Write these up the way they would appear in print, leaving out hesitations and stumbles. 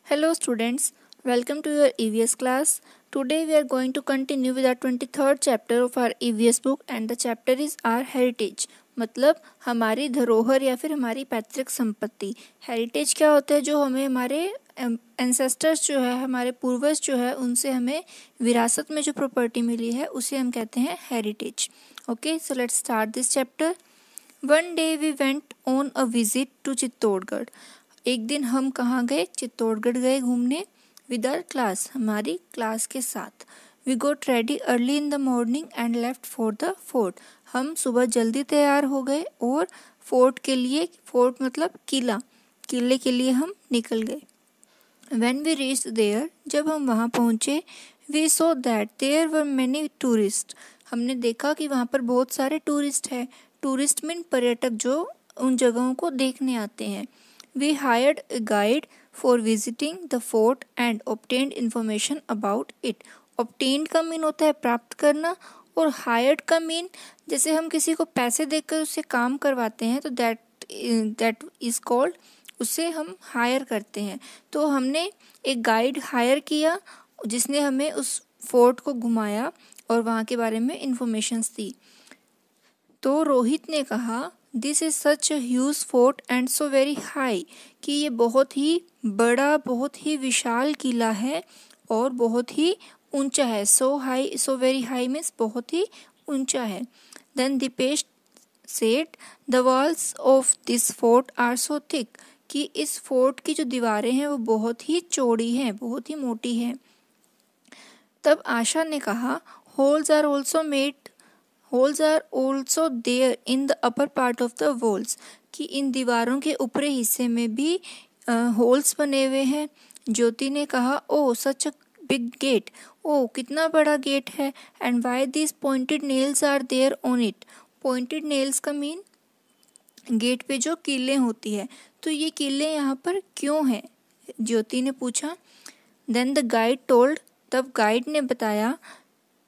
Hello students, welcome to your EVS class. Today we are going to continue with our 23rd chapter of our EVS book and the chapter is our heritage. मतलब हमारी धरोहर या फिर हमारी पैतृक संपत्ति. Heritage क्या होता है? जो हमें हमारे एंसेस्टर्स जो है, हमारे पूर्वज जो है, उनसे हमें विरासत में जो प्रॉपर्टी मिली है उसे हम कहते हैं heritage. Okay, so let's start this chapter. One day we went on a visit to Chittorgarh. एक दिन हम कहाँ गए? चित्तौड़गढ़ गए घूमने. विद आवर क्लास, हमारी क्लास के साथ. We got ready early in the morning and left for the fort. हम सुबह जल्दी तैयार हो गए और फोर्ट के लिए, फोर्ट मतलब किला, किले के लिए हम निकल गए. When we reached there, जब हम वहाँ पहुँचे, we saw that there were many tourists. हमने देखा कि वहाँ पर बहुत सारे टूरिस्ट हैं. टूरिस्ट मीन पर्यटक जो उन जगहों को देखने आते हैं. We hired a guide for visiting the fort and obtained information about it. Obtained का मीन होता है प्राप्त करना और hired का मीन जैसे हम किसी को पैसे देकर उससे काम करवाते हैं तो that is called, उससे हम हायर करते हैं. तो हमने एक गाइड हायर किया जिसने हमें उस फोर्ट को घुमाया और वहाँ के बारे में इंफॉर्मेशंस दी. तो रोहित ने कहा, this is such a huge fort and so very high, कि ये बहुत ही बड़ा, बहुत ही विशाल किला है और बहुत ही ऊंचा है. So high, so very high means बहुत ही ऊंचा है. Then Deepesh said, the walls of this fort are so thick, कि इस फोर्ट की जो दीवारें हैं वो बहुत ही चौड़ी हैं, बहुत ही मोटी हैं. तब आशा ने कहा, holes are also there in the upper part of the walls, कि इन दीवारों के ऊपरी हिस्से में भी होल्स बने हुए हैं. ज्योति ने कहा, ओ सच अ बिग गेट, ओ कितना बड़ा गेट है. And why this pointed nails are there on it. Pointed nails का मीन गेट पे जो कीलें होती है, तो ये कीलें यहाँ पर क्यों हैं? ज्योति ने पूछा. देन द गाइड टोल्ड, तब गाइड ने बताया,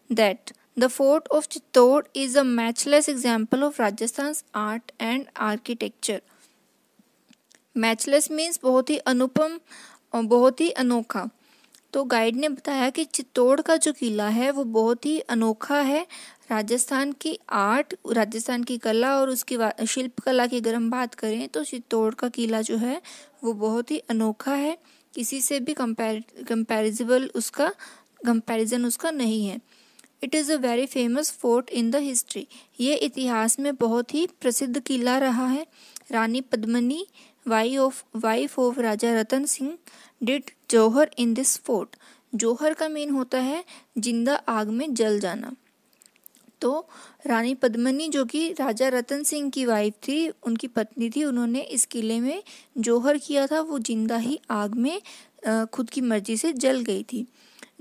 that the fort of Chittor is a matchless example of Rajasthan art and architecture. Matchless means बहुत ही अनुपम और बहुत ही अनोखा. तो गाइड ने बताया कि चित्तौड़ का जो किला है वो बहुत ही अनोखा है. राजस्थान की आर्ट, राजस्थान की कला और उसकी शिल्प कला की अगर हम बात करें तो चित्तौड़ का किला जो है वो बहुत ही अनोखा है. किसी से भी कंपैरिजन उसका नहीं है. It is a very famous fort in the history. ये इतिहास में बहुत ही प्रसिद्ध किला रहा है. Rani Padmini, wife of Raja Ratan Singh, did jauhar in this fort. जौहर का मीन होता है जिंदा आग में जल जाना. तो रानी पद्मिनी जो कि राजा रतन सिंह की वाइफ थी, उनकी पत्नी थी, उन्होंने इस किले में जौहर किया था. वो जिंदा ही आग में खुद की मर्जी से जल गई थी.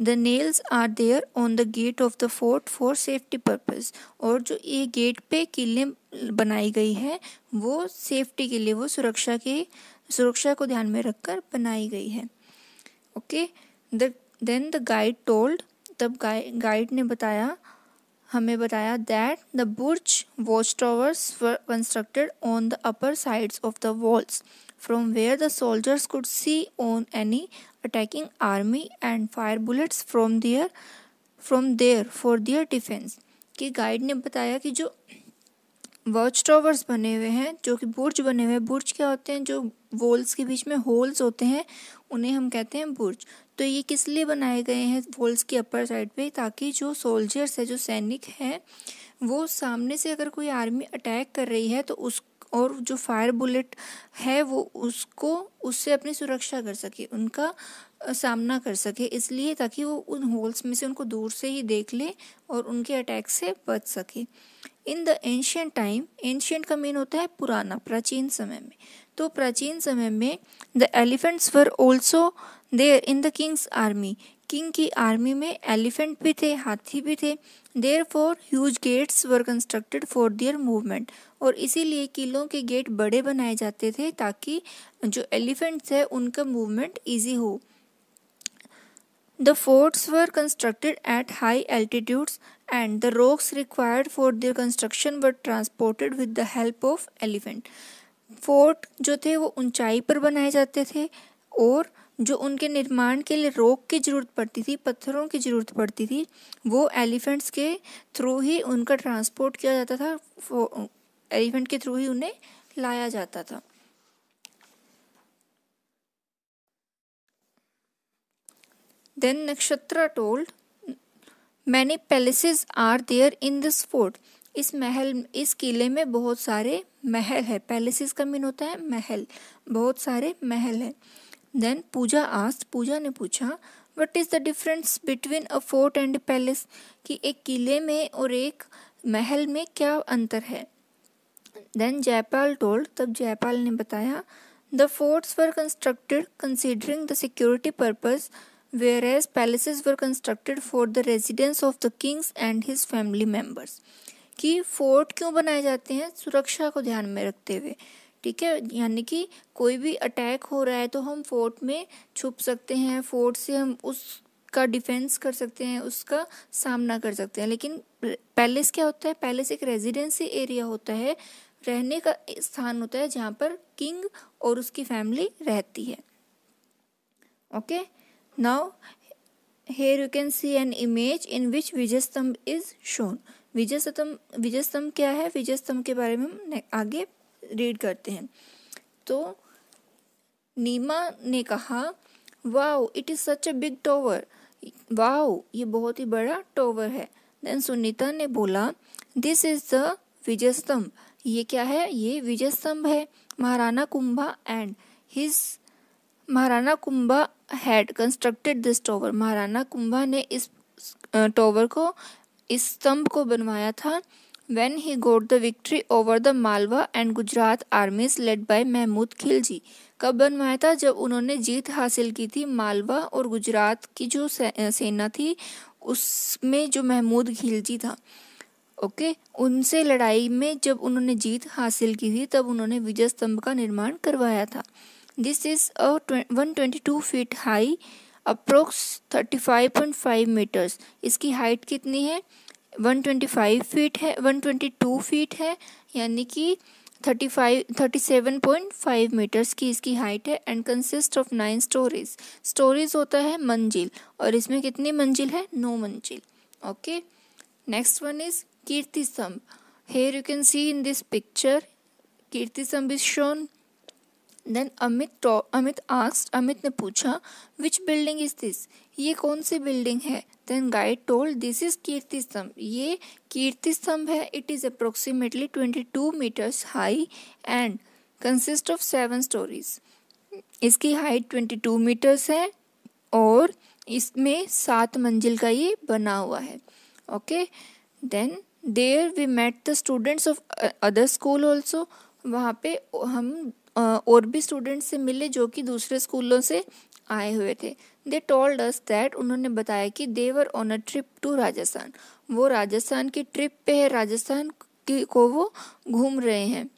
The nails are there on the gate of the fort for safety purpose. और जो ये गेट पे किलें बनाई गई है वो सेफ्टी के लिए, वो सुरक्षा को ध्यान में रखकर बनाई गई है. Okay, then the guide told, तब गाइड ने हमें बताया दैट द बुर्ज watch towers were constructed on the upper sides of the walls from where the soldiers could see on any attacking army and fire bullets from there for their defense. कि guide ने बताया कि जो watch towers बने हुए हैं, जो कि बुर्ज बने हुए हैं. बुर्ज क्या होते हैं? जो वॉल्स के बीच में होल्स होते हैं उन्हें हम कहते हैं बुर्ज. तो ये किस लिए बनाए गए हैं वॉल्स की अपर साइड पे? ताकि जो सोल्जर्स है, जो सैनिक हैं, वो सामने से अगर कोई आर्मी अटैक कर रही है तो और जो फायर बुलेट है वो उससे अपनी सुरक्षा कर सके, उनका सामना कर सके, इसलिए ताकि वो उन होल्स में से उनको दूर से ही देख ले और उनके अटैक से बच सके. In the ancient time, ancient का मीन होता है पुराना, प्राचीन समय में. तो प्राचीन समय में the elephants were also there in the king's army. King की आर्मी में एलिफेंट भी थे, हाथी भी थे. Therefore huge gates were constructed for their movement. और इसीलिए किलों के गेट बड़े बनाए जाते थे ताकि जो एलिफेंट्स है उनका मूवमेंट ईजी हो. The forts were constructed at high altitudes and the rocks required for their construction were transported with the help of elephant. Fort जो थे वो ऊंचाई पर बनाए जाते थे और जो उनके निर्माण के लिए रॉक की ज़रूरत पड़ती थी, पत्थरों की ज़रूरत पड़ती थी, वो एलिफेंट्स के थ्रू ही उनका ट्रांसपोर्ट किया जाता था, एलिफेंट के थ्रू ही उन्हें लाया जाता था। Then Nakshatra told, many palaces are there in this fort. इस किले में बहुत सारे महल है। पैलेसेस का मीन होता है महल, बहुत सारे महल है। देन पूजा ने पूछा, what is the difference between a fort and palace, कि एक किले में और एक महल में क्या अंतर है। देन जयपाल टोल्ड, तब जयपाल ने बताया, the forts were constructed considering the security purpose, whereas palaces were constructed for the residence of the kings and his family members। कि फोर्ट क्यों बनाए जाते हैं, सुरक्षा को ध्यान में रखते हुए, ठीक है, यानी कि कोई भी अटैक हो रहा है तो हम फोर्ट में छुप सकते हैं, फोर्ट से हम उसका डिफेंस कर सकते हैं, उसका सामना कर सकते हैं। लेकिन पैलेस क्या होता है, पैलेस एक रेजिडेंसी एरिया होता है, रहने का स्थान होता है जहाँ पर किंग और उसकी फैमिली रहती है। Okay, now here you can see an image in which विजय स्तंभ is shown। विजय स्तंभ क्या है, विजय स्तंभ के बारे में हम आगे रीड करते हैं। तो नीमा ने कहा, wow it is such a big tower, wow ये बहुत ही बड़ा टॉवर है। देन सुनीता ने बोला, दिस इज द विजय स्तंभ, ये क्या है, ये विजय स्तंभ है। Maharana Kumbha had constructed this tower, Maharana Kumbha ने इस टॉवर को, इस स्तंभ को बनवाया था। When he got the victory over the Malwa and Gujarat armies led by Mahmud Khilji, कब बनवाया था, जब उन्होंने जीत हासिल की थी मालवा और गुजरात की जो सेना थी उसमें जो महमूद खिलजी था, ओके, उनसे लड़ाई में जब उन्होंने जीत हासिल की थी तब उन्होंने विजय स्तंभ का निर्माण करवाया था। This is 122 feet high, approx 35.5 metres. इसकी हाइट कितनी है, 125 फीट है, 122 फीट है, यानी कि 37.5 मीटर्स की इसकी हाइट है। And consist of 9 stories, stories होता है मंजिल, और इसमें कितनी मंजिल है, 9 मंजिल। ओके, नेक्स्ट वन इज कीर्ति स्तंभ। Here you can see in this picture, कीर्ति स्तंभ is shown। Then अमित ने पूछा, which building is this, ये कौन सी बिल्डिंग है। Then guide told, this is कीर्ति स्तंभ, ये कीर्ति स्तंभ है। It is approximately 22 meters high and consist of 7 stories। इसकी हाइट 22 मीटर्स है और इसमें 7 मंजिल का ये बना हुआ है। Okay, then there we met the students of other school also, वहाँ पे हम और भी स्टूडेंट्स से मिले जो कि दूसरे स्कूलों से आए हुए थे। दे टोल्ड अस दैट, उन्होंने बताया कि they were on a trip to Rajasthan, वो राजस्थान की ट्रिप पे है, राजस्थान को वो घूम रहे हैं।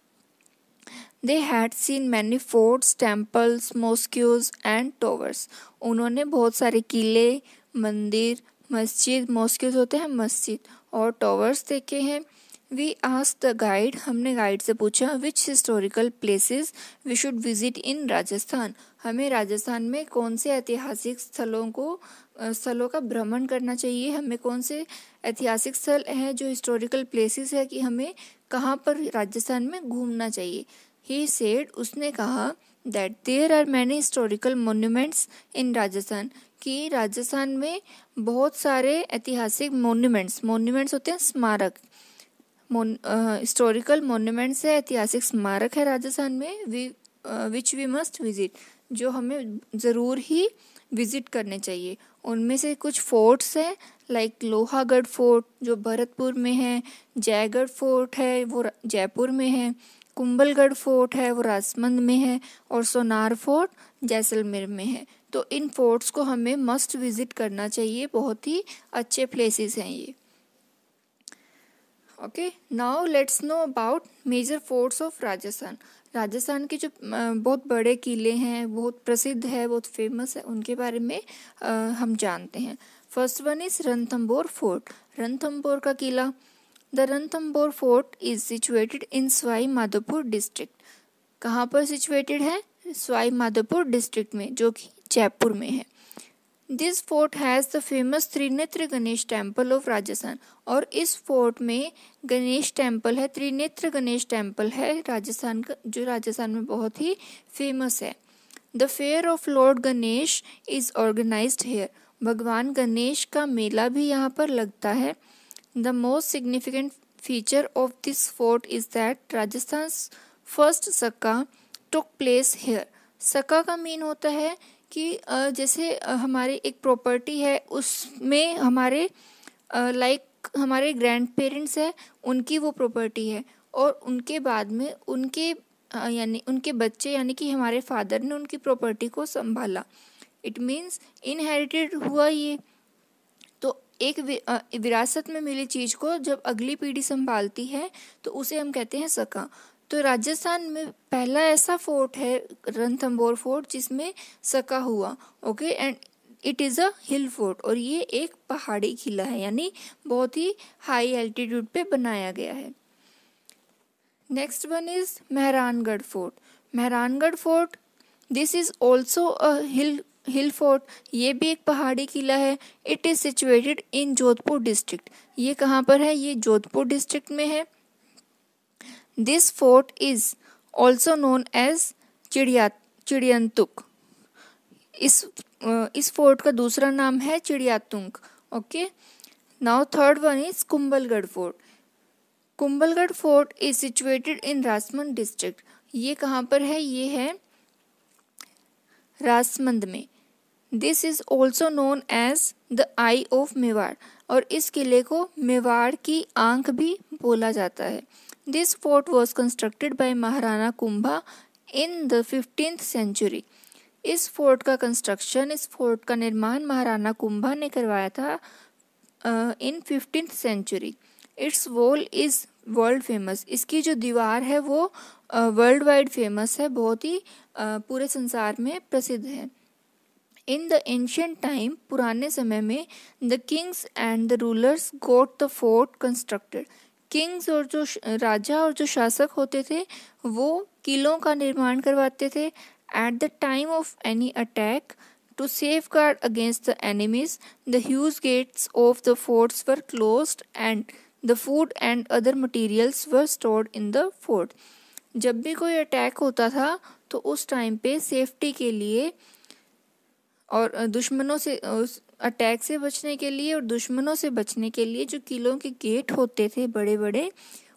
They had seen many forts, temples, mosques and towers, उन्होंने बहुत सारे किले, मंदिर, मस्जिद, मॉस्क्यूज होते हैं मस्जिद, और टॉवर्स देखे हैं। वी आस्क्ड द गाइड, हमने गाइड से पूछा, which historical places we should visit in Rajasthan, हमें राजस्थान में कौन से ऐतिहासिक स्थलों का भ्रमण करना चाहिए, हमें कौन से ऐतिहासिक स्थल हैं जो हिस्टोरिकल प्लेसेस है कि हमें कहाँ पर राजस्थान में घूमना चाहिए। ही सेड, उसने कहा, that there are many historical monuments in Rajasthan, कि राजस्थान में बहुत सारे ऐतिहासिक मोन्यूमेंट्स होते हैं स्मारक, हिस्टोरिकल मोन्यूमेंट्स है, ऐतिहासिक स्मारक है राजस्थान में, विच वी मस्ट विजिट, जो हमें ज़रूर ही विजिट करने चाहिए। उनमें से कुछ फोर्ट्स हैं, लाइक लोहागढ़ फोर्ट जो भरतपुर में है, जयगढ़ फोर्ट है वो जयपुर में है, कुंभलगढ़ फोर्ट है वो राजसमंद में है, और सोनार फोर्ट जैसलमेर में है। तो इन फोर्ट्स को हमें मस्ट विजिट करना चाहिए, बहुत ही अच्छे प्लेसेस हैं ये। Okay, now let's know about major forts of Rajasthan. Rajasthan के जो बहुत बड़े किले हैं, बहुत प्रसिद्ध है, बहुत फेमस है, उनके बारे में हम जानते हैं। First one is Ranthambore fort, Ranthambore का किला। The Ranthambore fort is situated in Sawai Madhopur district, कहाँ पर सिचुएटेड है, सवाई माधोपुर डिस्ट्रिक्ट में, जो कि जयपुर में है। This fort has the famous Trinetra Ganesh temple of Rajasthan, और इस फोर्ट में गणेश टेम्पल है, त्रिनेत्र गणेश टेम्पल है राजस्थान का, जो राजस्थान में बहुत ही फेमस है। The fair of lord Ganesh is organized here, भगवान गणेश का मेला भी यहाँ पर लगता है। The most significant feature of this fort is that Rajasthan first saka took place here. सक्का का मीन होता है कि जैसे हमारी एक प्रॉपर्टी है, उसमें हमारे हमारे ग्रैंड पेरेंट्स है, उनकी वो प्रॉपर्टी है, और उनके बाद में यानी उनके बच्चे यानी कि हमारे फादर ने उनकी प्रॉपर्टी को संभाला। इट मीन्स इनहेरिटेड हुआ ये। तो एक विरासत में मिली चीज़ को जब अगली पीढ़ी संभालती है तो उसे हम कहते हैं सक्का। तो राजस्थान में पहला ऐसा फोर्ट है रणथंभौर फोर्ट जिसमें सक्का हुआ। Okay, and it is a hill fort, और ये एक पहाड़ी किला है, यानी बहुत ही हाई एल्टीट्यूड पे बनाया गया है। Next one is Mehrangarh fort. Mehrangarh fort, this is also a hill fort, ये भी एक पहाड़ी किला है। It is situated in Jodhpur district. ये कहाँ पर है? ये जोधपुर डिस्ट्रिक्ट में है। This fort is also known as Chidiyatunk. इस फोर्ट का दूसरा नाम है Chidiyatunk. Okay, now third one is Kumbhalgarh fort. Kumbhalgarh fort is situated in Rajsamand district. ये कहाँ पर है? ये है राजसमंद में। This is also known as the eye of Mewar, और इस किले को मेवाड़ की आंख भी बोला जाता है। This fort was constructed by Maharana Kumbha in the 15th century. इस फोर्ट का निर्माण महाराणा कुंभा ने करवाया था in 15th century. Its wall is world famous. इसकी जो दीवार है वो वर्ल्ड वाइड फेमस है, बहुत ही पूरे संसार में प्रसिद्ध है। इन द एंशियंट टाइम, पुराने समय में, the kings and the rulers goat the fort constructed. Kings और जो राजा और जो शासक होते थे वो किलों का निर्माण करवाते थे। At the time of any attack, to safeguard against the enemies, the huge gates of the forts were closed and the food and other materials were stored in the fort. जब भी कोई अटैक होता था तो उस time पे safety के लिए और दुश्मनों से अटैक से बचने के लिए और दुश्मनों से बचने के लिए जो किलों के गेट होते थे बड़े बड़े,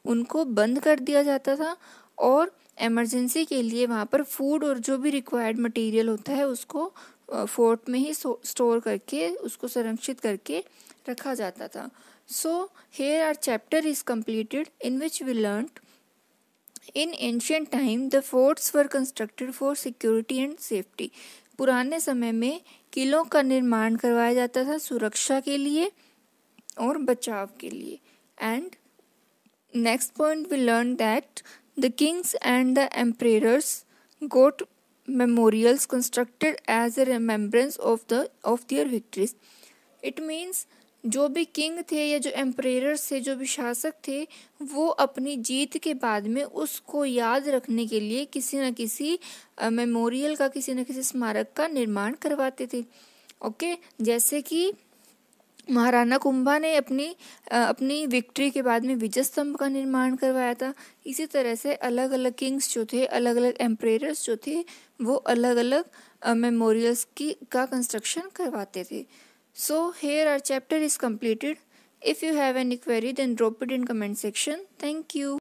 उनको बंद कर दिया जाता था, और इमरजेंसी के लिए वहाँ पर फूड और जो भी रिक्वायर्ड मटेरियल होता है उसको फोर्ट में ही स्टोर करके उसको संरक्षित करके रखा जाता था। So here our chapter is completed in which we learned in ancient time the forts were constructed for security and safety. पुराने समय में किलों का निर्माण करवाया जाता था सुरक्षा के लिए और बचाव के लिए। And next point we learn that the kings and the emperors got memorials constructed as a remembrance of their victories. It means जो भी किंग थे या जो एम्परर्स थे, जो भी शासक थे, वो अपनी जीत के बाद में उसको याद रखने के लिए किसी न किसी मेमोरियल का, किसी न किसी स्मारक का निर्माण करवाते थे। ओके, जैसे कि महाराणा कुंभा ने अपनी विक्ट्री के बाद में विजय स्तंभ का निर्माण करवाया था। इसी तरह से अलग अलग किंग्स जो थे, अलग अलग एम्परर्स जो थे, वो अलग अलग मेमोरियल्स का कंस्ट्रक्शन करवाते थे। So here our chapter is completed. If you have any query then drop it in comment section. Thank you.